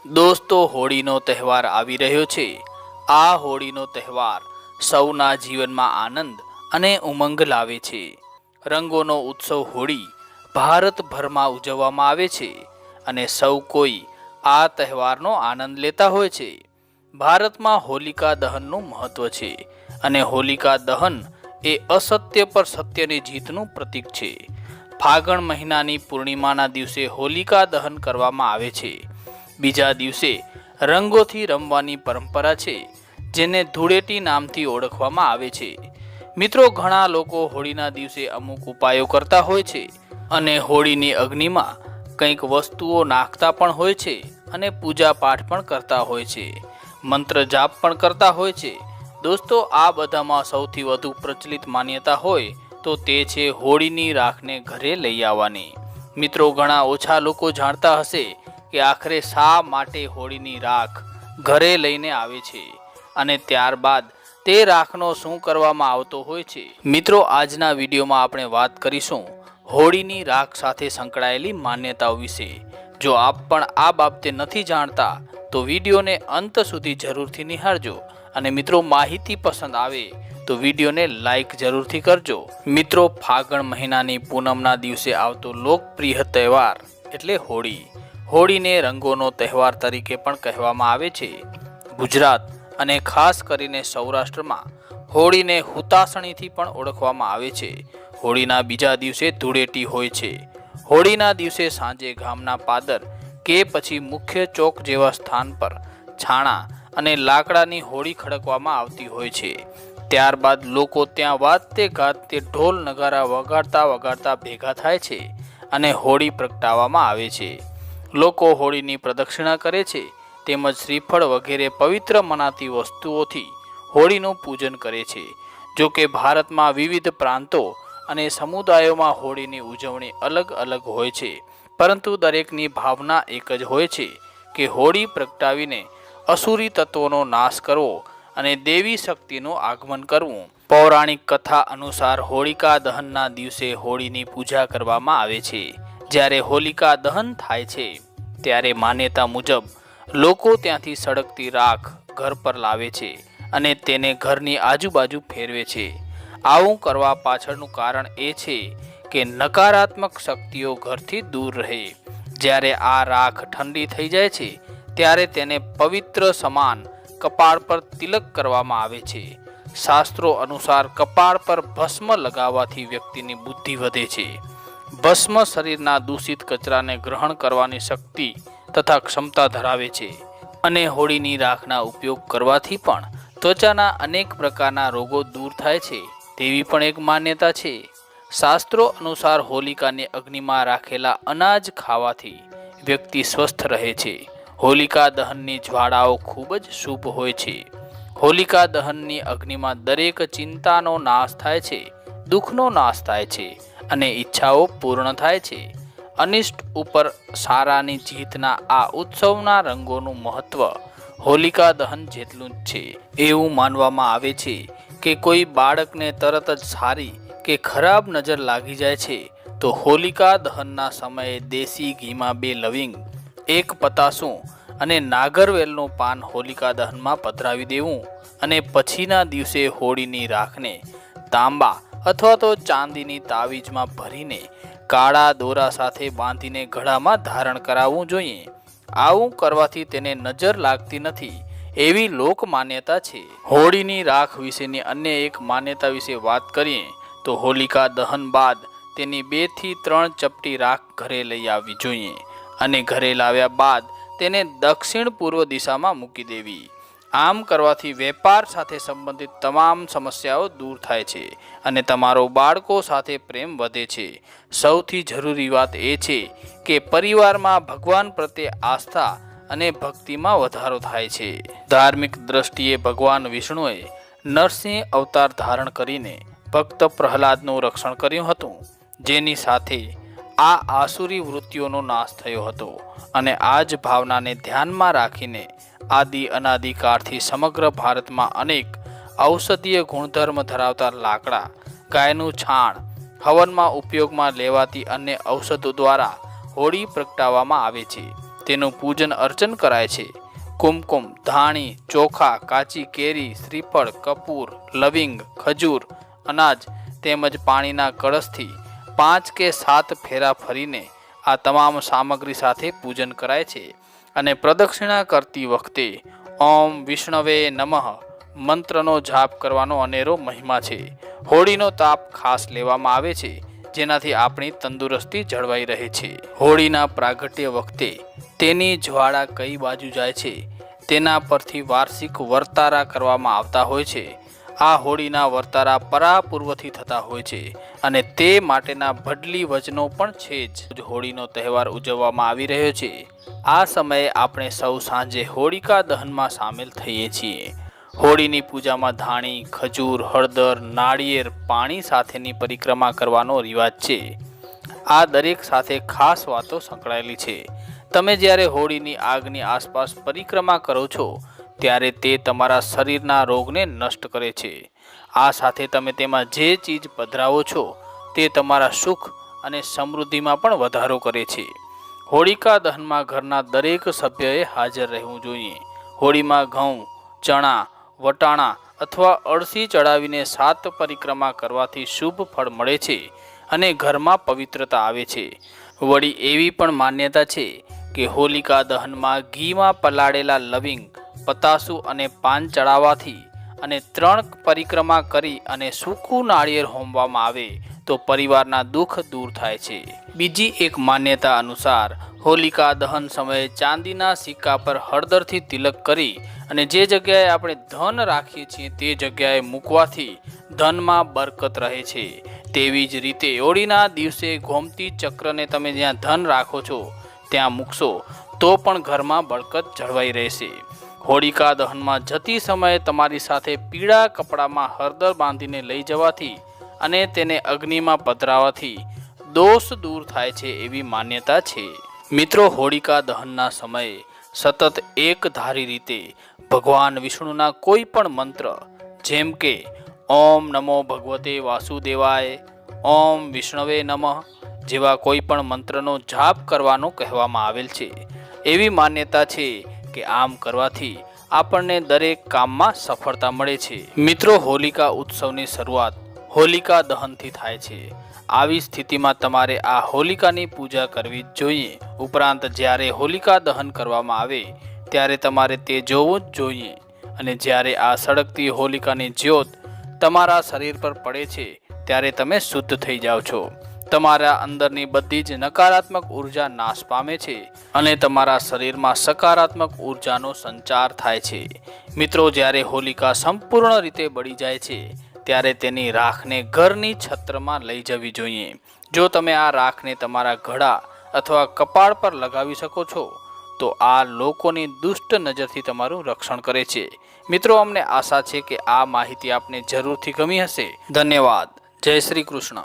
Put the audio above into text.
દોસ્તો, હોળીનો તહેવાર આવી રહ્યો છે। આ હોળીનો તહેવાર સૌના જીવનમાં આનંદ અને ઉમંગ લાવે છે। રંગોનો ઉત્સવ હોળી ભારતભરમાં ઉજવવામાં આવે છે અને સૌ કોઈ આ તહેવારનો આનંદ લેતા હોય છે। ભારતમાં હોલિકા દહનનું મહત્વ છે અને હોલિકા દહન એ અસત્ય પર સત્યની જીતનું પ્રતીક છે। ફાગણ મહિનાની પૂર્ણિમાના દિવસે હોલિકા દહન કરવામાં આવે છે। બીજા દિવસે રંગોથી રમવાની પરંપરા છે, જેને ધૂળેટી નામથી ઓળખવામાં આવે છે। મિત્રો, ઘણા લોકો હોળીના દિવસે અમુક ઉપાયો કરતા હોય છે અને હોળીની અગ્નિમાં કંઈક વસ્તુઓ નાખતા પણ હોય છે અને પૂજા પાઠ પણ કરતા હોય છે, મંત્ર જાપ પણ કરતા હોય છે। દોસ્તો, આ બધામાં સૌથી વધુ પ્રચલિત માન્યતા હોય તો તે છે હોળીની રાખને ઘરે લઈ આવવાની। મિત્રો, ઘણા ઓછા લોકો જાણતા હશે કે આખરે શા માટે હોળીની રાખ ઘરે લઈને આવે છે અને ત્યારબાદ તે રાખનો શું કરવામાં આવતો હોય છે। મિત્રો, આજના વિડીયોમાં આપણે વાત કરીશું હોળીની રાખ સાથે સંકળાયેલી માન્યતાઓ વિશે। જો આપ પણ આ બાબતે નથી જાણતા તો વિડીયોને અંત સુધી જરૂરથી નિહાળજો અને મિત્રો, માહિતી પસંદ આવે તો વિડીયોને લાઈક જરૂરથી કરજો। મિત્રો, ફાગણ મહિનાની પૂનમના દિવસે આવતો લોકપ્રિય તહેવાર એટલે હોળી। હોળીને રંગોનો તહેવાર તરીકે પણ કહેવામાં આવે છે। ગુજરાત અને ખાસ કરીને સૌરાષ્ટ્રમાં હોળીને હુતાસણીથી પણ ઓળખવામાં આવે છે। હોળીના બીજા દિવસે ધૂળેટી હોય છે। હોળીના દિવસે સાંજે ગામના પાદર કે પછી મુખ્ય ચોક જેવા સ્થાન પર છાણા અને લાકડાની હોળી ખડકવામાં આવતી હોય છે। ત્યારબાદ લોકો ત્યાં વાતે ગાતે ઢોલ નગારા વગાડતા ભેગા થાય છે અને હોળી પ્રગટાવવામાં આવે છે। લોકો હોળીની પ્રદક્ષિણા કરે છે તેમજ શ્રીફળ વગેરે પવિત્ર મનાતી વસ્તુઓથી હોળીનું પૂજન કરે છે। જો કે ભારતમાં વિવિધ પ્રાંતો અને સમુદાયોમાં હોળીની ઉજવણી અલગ અલગ હોય છે, પરંતુ દરેકની ભાવના એક જ હોય છે કે હોળી પ્રગટાવીને અસુરી તત્વોનો નાશ કરવો અને દેવી શક્તિનું આગમન કરવું। પૌરાણિક કથા અનુસાર હોલિકા દહનના દિવસે હોળીની પૂજા કરવામાં આવે છે। જ્યારે હોલિકા દહન થાય છે ત્યારે માન્યતા મુજબ લોકો ત્યાંથી સળગતી રાખ ઘર પર લાવે છે અને તેને ઘરની આજુબાજુ ફેરવે છે। આવું કરવા પાછળનું કારણ એ છે કે નકારાત્મક શક્તિઓ ઘરથી દૂર રહે। જ્યારે આ રાખ ઠંડી થઈ જાય છે ત્યારે તેને પવિત્ર સમાન કપાળ પર તિલક કરવામાં આવે છે। શાસ્ત્રો અનુસાર કપાળ પર ભસ્મ લગાવવાથી વ્યક્તિની બુદ્ધિ વધે છે। ભસ્મ શરીરના દૂષિત કચરાને ગ્રહણ કરવાની શક્તિ તથા ક્ષમતા ધરાવે છે અને હોળીની રાખના ઉપયોગ કરવાથી પણ ત્વચાના અનેક પ્રકારના રોગો દૂર થાય છે તેવી પણ એક માન્યતા છે। શાસ્ત્રો અનુસાર હોલિકાની અગ્નિમાં રાખેલા અનાજ ખાવાથી વ્યક્તિ સ્વસ્થ રહે છે। હોલિકા દહનની જ્વાળાઓ ખૂબ જ શુભ હોય છે। હોલિકા દહનની અગ્નિમાં દરેક ચિંતાનો નાશ થાય છે, દુઃખનો નાશ થાય છે અને ઈચ્છાઓ પૂર્ણ થાય છે। અનિષ્ટ ઉપર સારાની જીતના આ ઉત્સવના રંગોનું મહત્વ હોલિકા દહન જેટલું જ છે। એવું માનવામાં આવે છે કે કોઈ બાળકને તરત જ સારી કે ખરાબ નજર લાગી જાય છે તો હોલિકા દહનના સમયે દેશી ઘીમાં 2 લવિંગ, 1 પતાસું અને નાગરવેલનું પાન હોલિકા દહનમાં પધરાવી દેવું અને પછીના દિવસે હોળીની રાખને તાંબા અથવા તો ચાંદીની તાવીજમાં ભરીને કાળા દોરા સાથે બાંધીને ગળામાં ધારણ કરાવવું જોઈએ। આવું કરવાથી તેને નજર લાગતી નથી એવી લોક માન્યતા છે। હોળીની રાખ વિશેની અન્ય એક માન્યતા વિશે વાત કરીએ તો હોલિકા દહન બાદ તેની 2 થી 3 ચપટી રાખ ઘરે લઈ આવવી જોઈએ અને ઘરે લાવ્યા બાદ તેને દક્ષિણ પૂર્વ દિશામાં મૂકી દેવી। આમ કરવાથી વેપાર સાથે સંબંધિત તમામ સમસ્યાઓ દૂર થાય છે અને તમારો બાળકો સાથે પ્રેમ વધે છે। સૌથી જરૂરી વાત એ છે કે પરિવારમાં ભગવાન પ્રત્યે આસ્થા અને ભક્તિમાં વધારો થાય છે। ધાર્મિક દ્રષ્ટિએ ભગવાન વિષ્ણુએ નરસિંહ અવતાર ધારણ કરીને ભક્ત પ્રહલાદનું રક્ષણ કર્યું હતું, જેની સાથે આ આસુરી વૃત્તિઓનો નાશ થયો હતો અને આ જ ભાવનાને ધ્યાનમાં રાખીને આદિ અનાદિકાળથી સમગ્ર ભારતમાં અનેક ઔષધીય ગુણધર્મ ધરાવતા લાકડા, ગાયનું છાણ, હવનમાં ઉપયોગમાં લેવાતી અન્ય ઔષધો દ્વારા હોળી પ્રગટાવવામાં આવે છે। તેનું પૂજન અર્ચન કરાય છે. કુમકુમ, ધાણી, ચોખા, કાચી કેરી, શ્રીફળ, કપૂર, લવિંગ, ખજૂર, અનાજ તેમજ પાણીના કળશથી 5 કે 7 ફેરા ફરીને આ તમામ સામગ્રી સાથે પૂજન કરાય છે. અને પ્રદક્ષિણા કરતી વખતે ઓમ વિષ્ણવે નમઃ મંત્રનો જાપ કરવાનો અનેરો મહિમા છે. હોળીનો તાપ ખાસ લેવામાં આવે છે, જેનાથી આપણી તંદુરસ્તી જળવાઈ રહે છે. હોળીના પ્રાગટ્ય વખતે તેની જ્વાળા કઈ બાજુ જાય છે તેના પરથી વાર્ષિક વર્તારા કરવામાં આવતા હોય છે. આ હોળીના વર્તારા પરાપૂર્વથી થતા હોય છે અને તે માટેના ભડલી વચનો પણ છે જ. હોળીનો તહેવાર ઉજવવામાં આવી રહ્યો છે. આ સમયે આપણે સૌ સાંજે હોળિકા દહનમાં સામેલ થઈએ છીએ. હોળીની પૂજામાં ધાણી, ખજૂર, હળદર, નાળિયેર, પાણી સાથેની પરિક્રમા કરવાનો રિવાજ છે. આ દરેક સાથે ખાસ વાતો સંકળાયેલી છે. તમે જ્યારે હોળીની આગની આસપાસ પરિક્રમા કરો છો ત્યારે તે તમારા શરીરના રોગને નષ્ટ કરે છે. આ સાથે તમે તેમાં જે ચીજ પધરાવો છો તે તમારા સુખ અને સમૃદ્ધિમાં પણ વધારો કરે છે. હોળિકા દહનમાં ઘરના દરેક સભ્યએ હાજર રહેવું જોઈએ. હોળીમાં ઘઉં, ચણા, વટાણા અથવા અળસી ચડાવીને 7 પરિક્રમા કરવાથી શુભ ફળ મળે છે અને ઘરમાં પવિત્રતા આવે છે. વળી એવી પણ માન્યતા છે કે હોલિકા દહનમાં ઘીમાં પલાળેલા લવિંગ, પતાસું અને પાન ચડાવવાથી અને 3 પરિક્રમા કરી અને સૂકું નાળિયેર હોમવામાં આવે તો પરિવારના દુઃખ દૂર થાય છે. બીજી એક માન્યતા અનુસાર હોલિકા દહન સમયે ચાંદીના સિક્કા પર હળદરથી તિલક કરી અને જે જગ્યાએ આપણે ધન રાખીએ છીએ તે જગ્યાએ મૂકવાથી ધનમાં બરકત રહે છે. તેવી જ રીતે હોળીના દિવસે ગોમતી ચક્રને તમે જ્યાં ધન રાખો છો ત્યાં મૂકશો તો પણ ઘરમાં બરકત જળવાઈ રહેશે. હોળિકા દહનમાં જતી સમયે તમારી સાથે પીળા કપડામાં હળદર બાંધીને લઈ જવાથી અને તેને અગ્નિમાં પધરાવવાથી દોષ દૂર થાય છે એવી માન્યતા છે. મિત્રો, હોળિકા દહનના સમયે સતત એક ધારી રીતે ભગવાન વિષ્ણુના કોઈ પણ મંત્ર જેમ કે ઓમ નમો ભગવતે વાસુદેવાય, ઓમ વિષ્ણવે નમઃ જેવા કોઈ પણ મંત્રનો જાપ કરવાનો કહેવામાં આવેલ છે. એવી માન્યતા છે કે આમ કરવાથી આપણને દરેક કામમાં સફળતા મળે છે. મિત્રો, હોલિકા ઉત્સવની શરૂઆત હોલિકા દહનથી થાય છે. આવી સ્થિતિમાં તમારે આ હોલિકાની પૂજા કરવી જ જોઈએ. ઉપરાંત જ્યારે હોલિકા દહન કરવામાં આવે ત્યારે તમારે તે જોવું જ જોઈએ. અને જ્યારે આ સળગતી હોલિકાની જ્યોત તમારા શરીર પર પડે છે ત્યારે તમે શુદ્ધ થઈ જાઓ છો. તમારા અંદરની બધી જ નકારાત્મક ઉર્જા નાશ પામે છે અને તમારા શરીરમાં સકારાત્મક ઉર્જાનો સંચાર થાય છે. મિત્રો, જ્યારે હોલિકા સંપૂર્ણ રીતે બળી જાય છે ત્યારે તેની રાખને ઘરની છત્રમાં લઈ જવી જોઈએ. જો તમે આ રાખને તમારા ગળા અથવા કપાળ પર લગાવી શકો છો તો આ લોકોની દુષ્ટ નજરથી તમારું રક્ષણ કરે છે. મિત્રો, અમને આશા છે કે આ માહિતી આપને જરૂરથી ગમી હશે. ધન્યવાદ. જય શ્રી કૃષ્ણ.